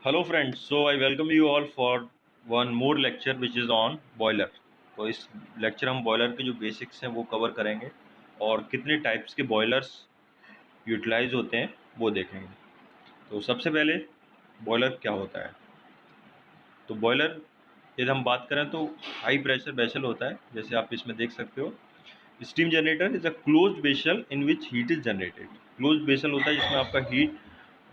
Hello friends, so I welcome you all for one more lecture which is on boiler. तो इस lecture हम boiler के जो basics हैं वो कवर करेंगे और कितने टाइप्स के बॉयलर्स यूटिलाइज होते हैं वो देखेंगे। तो सबसे पहले बॉयलर क्या होता है। तो बॉयलर यदि हम बात करें तो हाई प्रेशर वेसल होता है, जैसे आप इसमें देख सकते हो। Steam generator is a closed vessel in which heat is generated. Closed vessel होता है जिसमें आपका हीट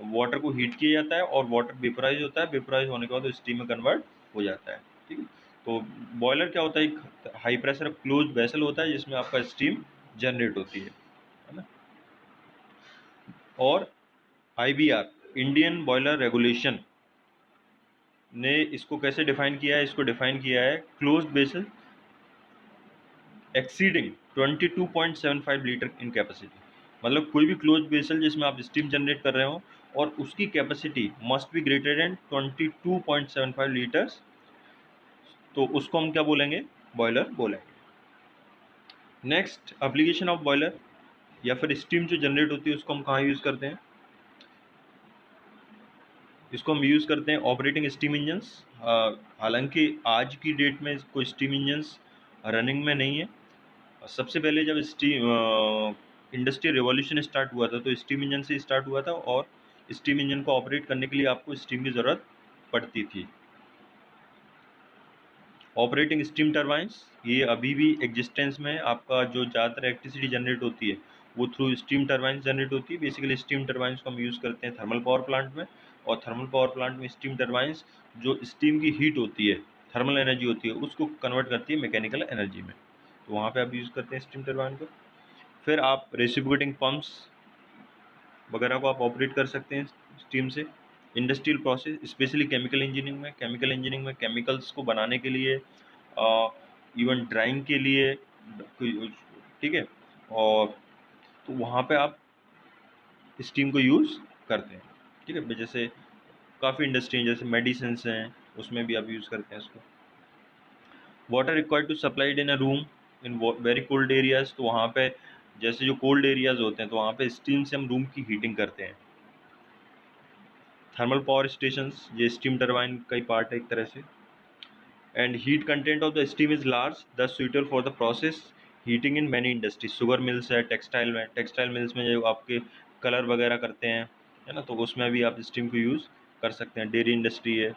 वाटर को हीट किया जाता है और वाटर वेपराइज होता है। वेपराइज होने के बाद स्टीम में कन्वर्ट हो जाता है। ठीक है। तो बॉयलर क्या होता है, एक हाई प्रेशर क्लोज वेसल होता है जिसमें आपका स्टीम जनरेट होती है ना। और आईबीआर, इंडियन बॉयलर रेगुलेशन ने इसको कैसे डिफाइन किया है, इसको डिफाइन किया है closed vessel exceeding 22.75 litre in capacity. मतलब कोई भी क्लोज वेसल जिसमें आप स्टीम जनरेट कर रहे हो और उसकी capacity must be greater than 22.75 litres, तो उसको हम क्या बोलेंगे, बॉयलर बोलेंगे। नेक्स्ट, एप्लीकेशन ऑफ बॉयलर या फिर स्टीम जो जनरेट होती है उसको हम कहाँ यूज़ करते हैं। इसको हम यूज़ करते हैं ऑपरेटिंग स्टीम इंजन्स। हालांकि आज की डेट में कोई स्टीम इंजन्स रनिंग में नहीं है। सबसे पहले जब स्टीम इंडस्ट्रियल रिवॉल्यूशन स्टार्ट हुआ था तो स्टीम इंजन से स्टार्ट हुआ था और स्टीम इंजन को ऑपरेट करने के लिए आपको स्टीम की ज़रूरत पड़ती थी। ऑपरेटिंग स्टीम टरबाइंस, ये अभी भी एग्जिस्टेंस में है। आपका जो ज़्यादातर इलेक्ट्रिसिटी जनरेट होती है वो थ्रू स्टीम टरबाइंस जनरेट होती है। बेसिकली स्टीम टरबाइंस को हम यूज़ करते हैं थर्मल पावर प्लांट में, और थर्मल पावर प्लांट में स्टीम टरबाइंस जो स्टीम की हीट होती है, थर्मल एनर्जी होती है, उसको कन्वर्ट करती है मैकेनिकल एनर्जी में। तो वहाँ पे आप यूज़ करते हैं स्टीम टरबाइन को। फिर आप रेसिप्रोकेटिंग पंप्स वगैरह को आप ऑपरेट कर सकते हैं स्टीम से। Industrial process, specially chemical engineering में, केमिकल्स को बनाने के लिए, इवन ड्राइंग के लिए, ठीक है। और तो वहाँ पे आप स्टीम को यूज़ करते हैं। ठीक है, जैसे काफ़ी इंडस्ट्री हैं, जैसे मेडिसिन हैं, उसमें भी आप यूज़ करते हैं इसको। Water required to supplied in a room in very cold areas, तो वहाँ पे जैसे जो कोल्ड एरियाज होते हैं तो वहाँ पे स्टीम से हम रूम की हीटिंग करते हैं। थर्मल पावर स्टेशंस, ये स्टीम टरबाइन का ही पार्ट है एक तरह से। And heat content of the steam is large the suitable for the process heating in many industry. Sugar mills है, टेक्सटाइल मिल्स में जो आपके कलर वगैरह करते हैं, है ना, तो उसमें भी आप स्टीम को यूज़ कर सकते हैं। डेयरी इंडस्ट्री है,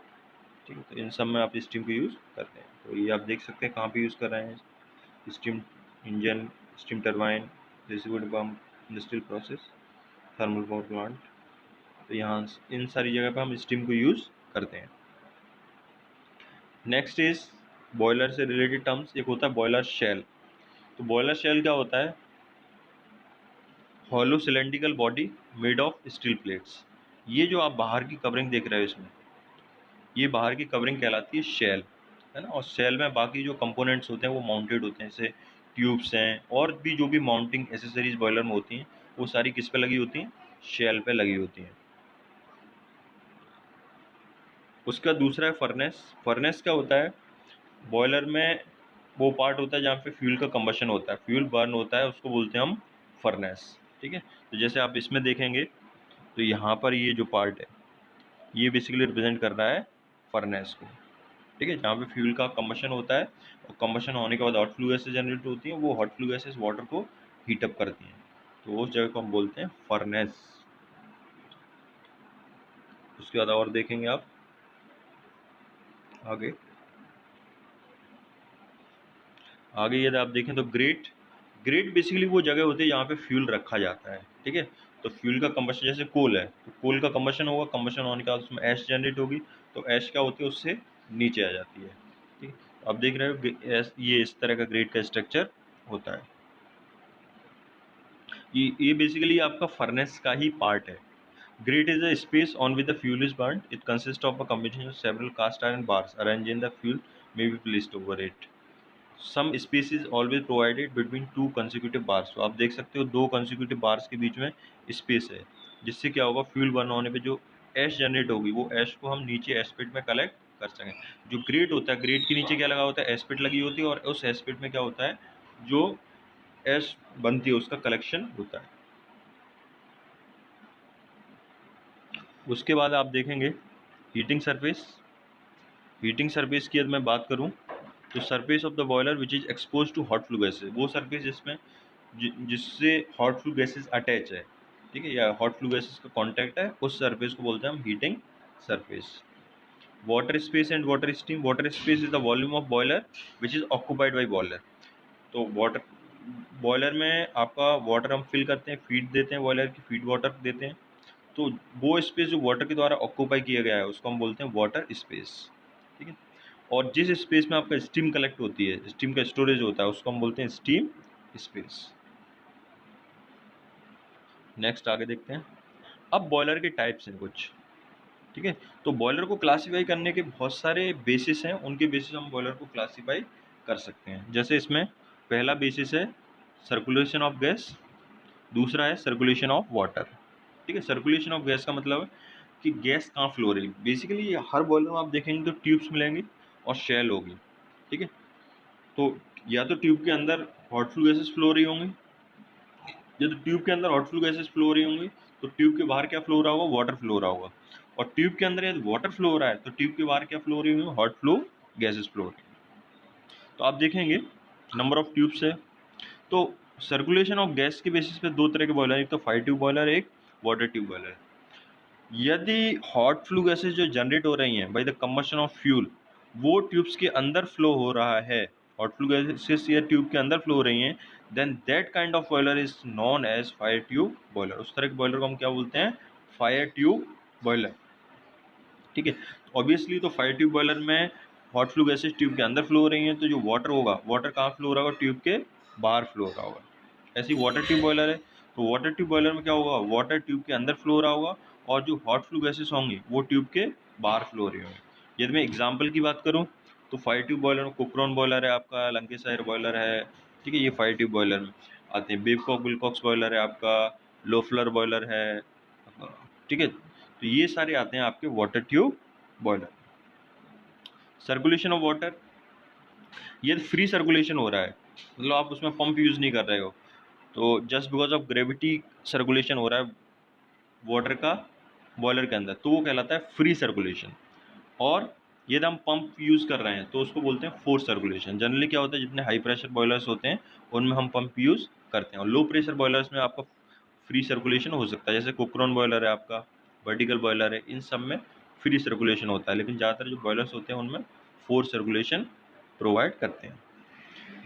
ठीक है, तो इन सब में आप स्टीम को यूज़ करते हैं। तो ये आप देख सकते हैं कहाँ पे यूज़ कर रहे हैं, steam engine, steam turbine, reciprocating pump, industrial process, thermal power plant. तो यहाँ इन सारी जगह पे हम स्टीम को यूज़ करते हैं। नेक्स्ट इज बॉयलर से रिलेटेड टर्म्स, एक होता है बॉयलर शेल। तो बॉयलर शेल क्या होता है, hollow cylindrical body made of steel plates. ये जो आप बाहर की कवरिंग देख रहे हो इसमें, ये बाहर की कवरिंग कहलाती है शेल, है ना। और शेल में बाकी जो कंपोनेंट्स होते हैं वो माउंटेड होते हैं, जैसे ट्यूब्स हैं और भी जो भी माउंटिंग एसेसरीज बॉयलर में होती हैं वो सारी किस पे लगी होती हैं, शेल पे लगी होती हैं। उसका दूसरा है फर्नेस। फर्नेस क्या होता है, बॉयलर में वो पार्ट होता है जहाँ पे फ्यूल का कंबशन होता है, फ्यूल बर्न होता है, उसको बोलते हैं हम फर्नेस। ठीक है, तो जैसे आप इसमें देखेंगे तो यहाँ पर ये जो पार्ट है ये बेसिकली रिप्रेजेंट कर रहा है फर्नेस को। ठीक है, जहाँ पे फ्यूल का कंबशन होता है और कंबशन होने के बाद हॉट फ्लू गैसेस जनरेट होती हैं, वो हॉट फ्लू गैसेस वाटर को हीटअप करती हैं, तो उस जगह को हम बोलते हैं फर्नेस। उसके बाद और देखेंगे आप आगे आगे यदि आप देखें तो ग्रेट, ग्रेट बेसिकली वो जगह होती है जहाँ पे फ्यूल रखा जाता है। ठीक है, तो फ्यूल का कंबशन, जैसे कोल है तो कोल का कंबशन होगा, कंबशन होने के बाद उसमें ऐश जनरेट होगी, तो ऐश क्या होती है, उससे नीचे आ जाती है। ठीक है, तो आप देख रहे हो ये इस तरह का ग्रेट का स्ट्रक्चर होता है। ये बेसिकली आपका फर्नेस का ही पार्ट है। Grate is a space on which the fuel is burned. It consists of a combination of several cast iron bars arranged in the fuel may be placed over it. Some space is always provided between two consecutive bars. तो आप देख सकते हो दो consecutive bars के बीच में space है, जिससे क्या होगा, फ्यूल बर्न होने पे जो ऐश जनरेट होगी वो ऐश को हम नीचे एस्पेट में कलेक्ट कर सकें। जो ग्रेट होता है, ग्रेट के नीचे क्या लगा होता है, एस्पेट लगी होती है, और उस एस्पेट में क्या होता है, जो ऐश बनती है उसका कलेक्शन होता है। उसके बाद आप देखेंगे हीटिंग सरफेस, हीटिंग सरफेस की यदि मैं बात करूं तो surface of the boiler which is expose to hot flue gases, वो सरफेस जिसमें जिससे हॉट फ्लू गैसेज अटैच है, ठीक है, या हॉट फ्लू गैसेज का कांटेक्ट है, उस सरफेस को बोलते हैं हम heating surface. Water space and water steam, water space is the volume of boiler which is occupied by boiler. तो वाटर बॉयलर में आपका वाटर हम फिल करते हैं, फीड देते हैं, बॉयलर की फीड वाटर देते हैं, तो वो स्पेस जो वाटर के द्वारा ऑक्यूपाई किया गया है उसको हम बोलते हैं वाटर स्पेस, ठीक है। और जिस स्पेस में आपका स्टीम कलेक्ट होती है, स्टीम का स्टोरेज होता है, उसको हम बोलते हैं स्टीम स्पेस। नेक्स्ट आगे देखते हैं। अब बॉयलर के टाइप्स हैं कुछ, ठीक है। तो बॉयलर को क्लासीफाई करने के बहुत सारे बेसिस हैं, उनके बेसिस हम बॉयलर को क्लासीफाई कर सकते हैं। जैसे इसमें पहला बेसिस है सर्कुलेशन ऑफ गैस, दूसरा है सर्कुलेशन ऑफ वाटर, ठीक है। सर्कुलेशन ऑफ गैस का मतलब है कि गैस कहाँ फ्लो हो रही है। बेसिकली हर बॉयलर में आप देखेंगे तो ट्यूब्स मिलेंगी और शेल होगी, ठीक है। तो या तो ट्यूब के अंदर हॉट फ्लू गैसेस फ्लो हो रही होंगी, या तो ट्यूब के अंदर हॉट फ्लू गैसेस फ्लो हो रही होंगी, तो ट्यूब के बाहर क्या फ्लो हो रहा होगा, वाटर फ्लो हो रहा होगा। और ट्यूब के अंदर यदि वाटर फ्लो हो रहा है तो ट्यूब के बाहर क्या फ्लो हो रही होंगी, हॉट फ्लो गैसेस फ्लो हो रही है। तो आप देखेंगे नंबर ऑफ ट्यूब्स है। तो सर्कुलेशन ऑफ गैस के बेसिस पे दो तरह के बॉयलर, एक तो फायर ट्यूब बॉयलर, एक वाटर ट्यूब बॉयलर। यदि हॉट फ्लू गैसेस जो जनरेट हो रही हैं by the combustion of fuel, वो ट्यूब्स के अंदर फ्लो हो रहा है, हॉट फ्लू गैसेस या ट्यूब के अंदर फ्लो हो रही हैं, then that kind of boiler is known as fire tube boiler. उस तरह के बॉयलर को हम क्या बोलते हैं, फायर ट्यूब बॉयलर, ठीक है। ऑब्वियसली तो फायर ट्यूब बॉयलर में हॉट फ्लू गैसेस ट्यूब के अंदर फ्लो हो रही हैं, तो जो वाटर होगा, वाटर कहाँ फ्लो हो रहा होगा, ट्यूब के बाहर फ्लो हो रहा होगा। ऐसी वाटर ट्यूब बॉयलर है, तो वाटर ट्यूब बॉयलर में क्या होगा, वाटर ट्यूब के अंदर फ्लो हो रहा होगा और जो हॉट फ्लू गैसेस होंगी वो ट्यूब के बाहर फ्लो हो रही होंगी। यदि मैं एग्जाम्पल की बात करूँ तो फायर ट्यूब बॉयलर में कुकरॉन बॉयलर है आपका, लंकेशायर बॉयलर है, ठीक है, ये फायर ट्यूब बॉयलर में आते हैं। बेबकॉक विलकॉक्स बॉयलर है आपका, लोफलर बॉयलर है, ठीक है। तो ये सारे आते हैं आपके water tube boiler. Circulation of water, ये फ्री सर्कुलेशन हो रहा है, मतलब आप उसमें पंप यूज़ नहीं कर रहे हो, तो just because of gravity circulation हो रहा है वाटर का बॉयलर के अंदर, तो वो कहलाता है फ्री सर्कुलेशन। और यदि हम पंप यूज़ कर रहे हैं तो उसको बोलते हैं फोर्स सर्कुलेशन। जनरली क्या होता है, जितने हाई प्रेशर बॉयलर्स होते हैं उनमें हम पंप यूज़ करते हैं, और लो प्रेशर बॉयलर्स में आपका फ्री सर्कुलेशन हो सकता है, जैसे कुकरॉन बॉयलर है आपका, वर्टिकल बॉयलर है, इन सब में फ्री सर्कुलेशन होता है, लेकिन ज़्यादातर जो बॉयलर्स होते हैं उनमें फोर्स सर्कुलेशन प्रोवाइड करते हैं।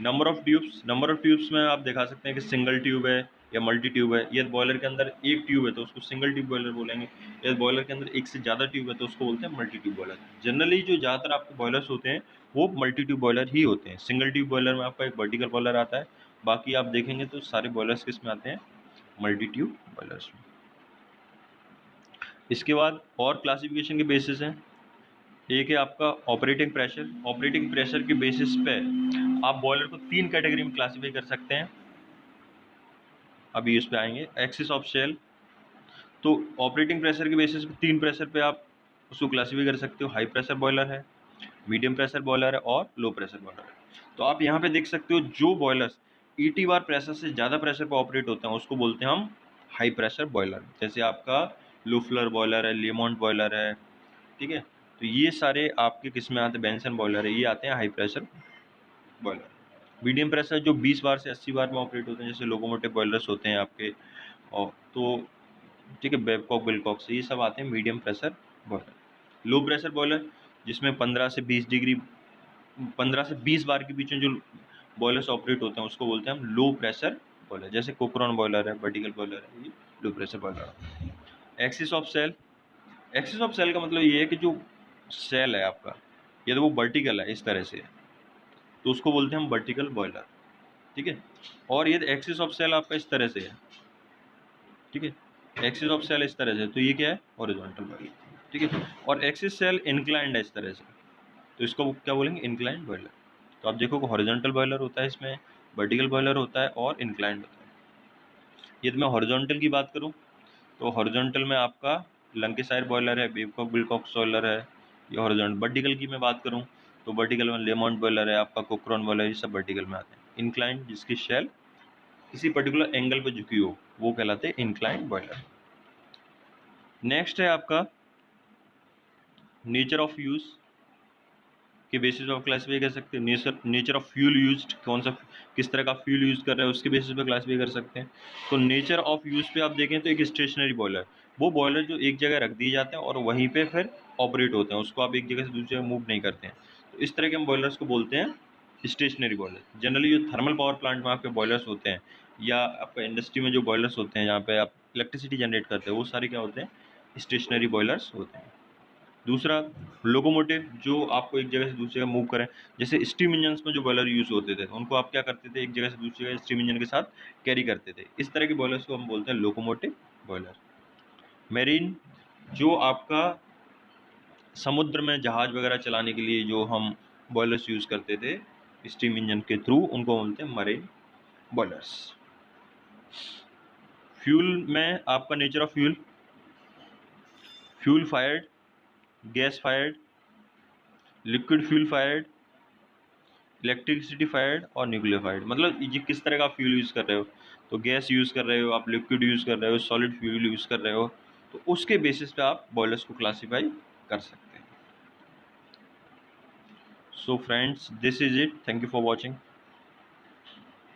Number of tubes, number of tubes में आप दिखा सकते हैं कि सिंगल ट्यूब है या मल्टी ट्यूब है। यदि बॉयलर के अंदर एक ट्यूब है तो उसको सिंगल ट्यूब बॉयलर बोलेंगे, यदि बॉयलर के अंदर एक से ज़्यादा ट्यूब है तो उसको बोलते हैं मल्टी ट्यूब बॉयलर। जनरली जो ज़्यादातर आपके बॉयलर्स होते हैं वो मल्टी ट्यूब बॉयलर ही होते हैं। सिंगल ट्यूब बॉयलर में आपका एक वर्टिकल बॉयलर आता है, बाकी आप देखेंगे तो सारे बॉयलर्स किस में आते हैं, मल्टी ट्यूब बॉयलर्स में। इसके बाद और क्लासिफिकेशन के बेसिस हैं। एक है आपका ऑपरेटिंग प्रेशर, ऑपरेटिंग प्रेशर के बेसिस पे आप बॉयलर को तीन कैटेगरी में क्लासीफाई कर सकते हैं। अभी इस पे आएंगे। एक्सिस ऑफ शेल, तो ऑपरेटिंग प्रेशर के बेसिस पे तीन प्रेशर पे आप उसको क्लासीफाई कर सकते हो। हाई प्रेशर बॉयलर है, मीडियम प्रेशर बॉयलर है और लो प्रेशर बॉयलर है। तो आप यहाँ पे देख सकते हो जो बॉयलर्स 80 बार प्रेशर से ज़्यादा प्रेशर पर ऑपरेट होते हैं उसको बोलते हैं हम हाई प्रेशर बॉयलर। जैसे आपका लुफलर बॉयलर है, लेमोंट बॉयलर है, ठीक है। तो ये सारे आपके किस में आते हैं, बेंसन बॉयलर है, ये आते हैं high pressure boiler. Medium pressure जो 20 बार से 80 बार में ऑपरेट होते हैं, जैसे लोकोमोटिव बॉयलर्स होते हैं आपके, और तो ठीक है, बेबकॉक विलकॉक से, ये सब आते हैं मीडियम प्रेशर बॉयलर। लो प्रेशर बॉयलर जिसमें 15 से 20 बार के बीच में जो बॉयलर्स ऑपरेट होते हैं उसको बोलते हैं हम लो प्रेशर बॉयलर। जैसे कोकरॉन बॉयलर है, वर्टिकल बॉयलर है, ये लो प्रेशर बॉयलर है। Axis of shell, axis of shell का मतलब ये है कि जो सेल है आपका, यदि वो वर्टिकल है इस तरह से, तो उसको बोलते हैं हम वर्टिकल बॉयलर, ठीक है। और यदि एक्सिस ऑफ सेल आपका इस तरह से है, ठीक है, एक्सिस ऑफ सेल इस तरह से, तो ये क्या है, हॉरिजॉन्टल बॉयलर, ठीक है। और एक्सिस सेल इंक्लाइंड है इस तरह से, तो इसको क्या बोलेंगे, इंक्लाइंड बॉयलर। तो आप देखो हॉरिजॉन्टल बॉयलर होता है, इसमें वर्टिकल बॉयलर होता है और इंक्लाइंड होता है। यदि मैं हॉरिजॉन्टल की बात करूँ तो हॉरिजॉन्टल में आपका लंकेशायर बॉयलर है, बेबकॉक विलकॉक्स बॉयलर है, ये हॉरिजॉन्टल। वर्टिकल की मैं बात करूँ तो वर्टिकल में लेमोंट बॉयलर है आपका, कोकरॉन बॉयलर, ये सब वर्टिकल में आते हैं। इंक्लाइंड जिसकी शेल किसी पर्टिकुलर एंगल पे झुकी हो वो कहलाते हैं इंक्लाइंड बॉयलर। नेक्स्ट है आपका नेचर ऑफ यूज़ के बेसिस पे आप क्लासीफाई कर सकते हैं। नेचर ऑफ फ्यूल यूज्ड, कौन सा किस तरह का फ्यूल यूज़ कर रहे हैं उसके बेसिस पे क्लासीफाई कर सकते हैं। तो नेचर ऑफ यूज़ पे आप देखें तो एक स्टेशनरी बॉयलर, वो बॉयलर जो एक जगह रख दिए जाते हैं और वहीं पे फिर ऑपरेट होते हैं, उसको आप एक जगह से दूसरी जगह मूव नहीं करते हैं। तो इस तरह के हम बॉयलर्स को बोलते हैं स्टेशनरी बॉयलर। जनरली जो थर्मल पावर प्लांट में आपके बॉयलर्स होते हैं या आपका इंडस्ट्री में जो बॉयलर्स होते हैं जहाँ पे आप इलेक्ट्रिसिटी जनरेट करते हैं, वो सारे क्या होते हैं, स्टेशनरी बॉयलर्स होते हैं। दूसरा, लोकोमोटिव, जो आपको एक जगह से दूसरी जगह मूव करें। जैसे स्टीम इंजन्स में जो बॉयलर यूज़ होते थे उनको आप क्या करते थे, एक जगह से दूसरी जगह स्टीम इंजन के साथ कैरी करते थे। इस तरह के बॉयलर्स को हम बोलते हैं लोकोमोटिव बॉयलर। मेरीन, जो आपका समुद्र में जहाज वगैरह चलाने के लिए जो हम बॉयलर्स यूज़ करते थे स्टीम इंजन के थ्रू, उनको बोलते हैं मरीन बॉयलर्स। फ्यूल में आपका nature of fuel, fuel fired, gas fired, liquid fuel fired, electricity fired और न्यूक्लियर फायर्ड। मतलब ये किस तरह का फ्यूल यूज़ कर रहे हो, तो गैस यूज़ कर रहे हो, आप लिक्विड यूज़ कर रहे हो, सॉलिड फ्यूल यूज़ कर रहे हो, तो उसके बेसिस पे आप बॉयलर्स को क्लासीफाई कर सकते हैं। So friends, this is it, thank you for watching.